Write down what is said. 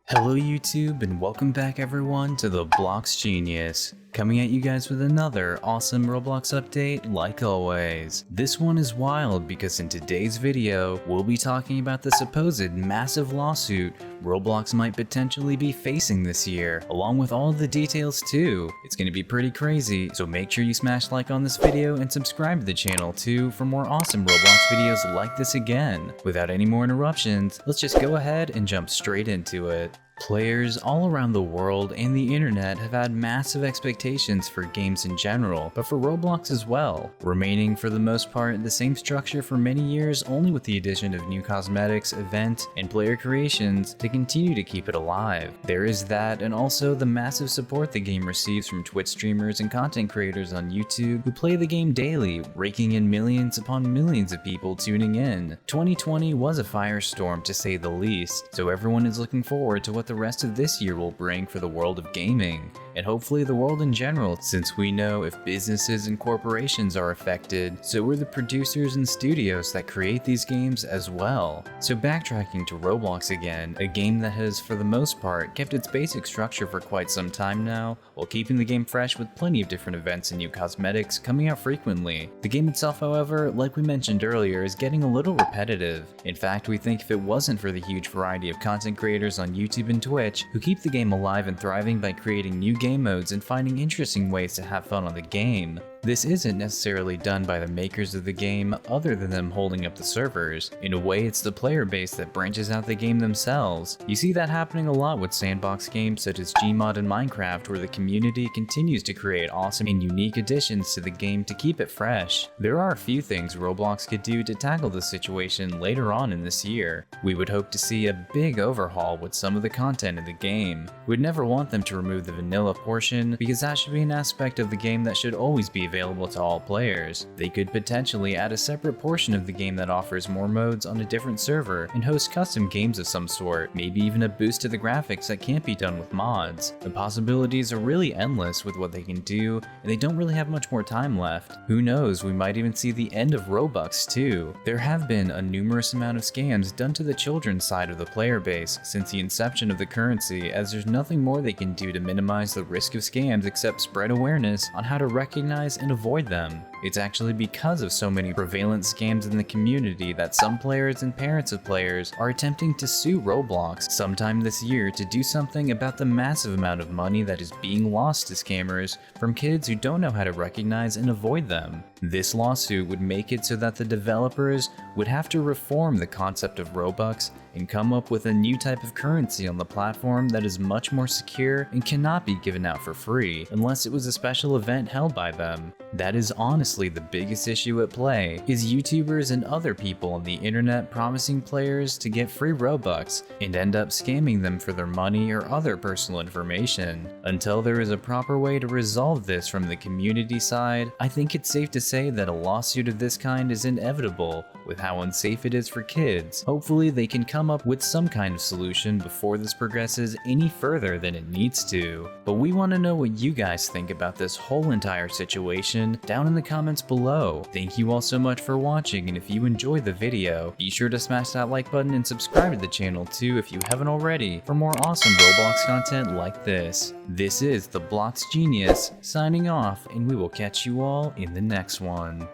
Hello YouTube and welcome back everyone to the Blox Genius, coming at you guys with another awesome Roblox update like always. This one is wild because in today's video, we'll be talking about the supposed massive lawsuit Roblox might potentially be facing this year, along with all the details too. It's gonna be pretty crazy, so make sure you smash like on this video and subscribe to the channel too for more awesome Roblox videos like this again. Without any more interruptions, let's just go ahead and jump straight into it. Players all around the world and the internet have had massive expectations for games in general, but for Roblox as well, remaining for the most part the same structure for many years, only with the addition of new cosmetics, event, and player creations to continue to keep it alive. There is that, and also the massive support the game receives from Twitch streamers and content creators on YouTube who play the game daily, raking in millions upon millions of people tuning in. 2020 was a firestorm to say the least, so everyone is looking forward to what the rest of this year will bring for the world of gaming, and hopefully the world in general, since we know if businesses and corporations are affected, so are the producers and studios that create these games as well. So backtracking to Roblox again, a game that has for the most part kept its basic structure for quite some time now, while keeping the game fresh with plenty of different events and new cosmetics coming out frequently. The game itself, however, like we mentioned earlier, is getting a little repetitive. In fact, we think if it wasn't for the huge variety of content creators on YouTube and Twitch who keep the game alive and thriving by creating new game modes and finding interesting ways to have fun on the game. This isn't necessarily done by the makers of the game other than them holding up the servers. In a way, it's the player base that branches out the game themselves. You see that happening a lot with sandbox games such as Gmod and Minecraft, where the community continues to create awesome and unique additions to the game to keep it fresh. There are a few things Roblox could do to tackle this situation later on in this year. We would hope to see a big overhaul with some of the content in the game. We'd never want them to remove the vanilla portion, because that should be an aspect of the game that should always be available to all players. They could potentially add a separate portion of the game that offers more modes on a different server and host custom games of some sort, maybe even a boost to the graphics that can't be done with mods. The possibilities are really endless with what they can do, and they don't really have much more time left. Who knows, we might even see the end of Robux too. There have been a numerous amount of scams done to the children's side of the player base since the inception of the currency, as there's nothing more they can do to minimize the risk of scams except spread awareness on how to recognize and avoid them. It's actually because of so many prevalent scams in the community that some players and parents of players are attempting to sue Roblox sometime this year to do something about the massive amount of money that is being lost to scammers from kids who don't know how to recognize and avoid them. This lawsuit would make it so that the developers would have to reform the concept of Robux and come up with a new type of currency on the platform that is much more secure and cannot be given out for free unless it was a special event held by them. That is honestly the biggest issue at play, is YouTubers and other people on the internet promising players to get free Robux and end up scamming them for their money or other personal information. Until there is a proper way to resolve this from the community side, I think it's safe to say that a lawsuit of this kind is inevitable with how unsafe it is for kids. Hopefully they can come up with some kind of solution before this progresses any further than it needs to. But we want to know what you guys think about this whole entire situation down in the comments below. Thank you all so much for watching, and if you enjoyed the video, be sure to smash that like button and subscribe to the channel too if you haven't already for more awesome Roblox content like this. This is the Blox Genius signing off, and we will catch you all in the next one.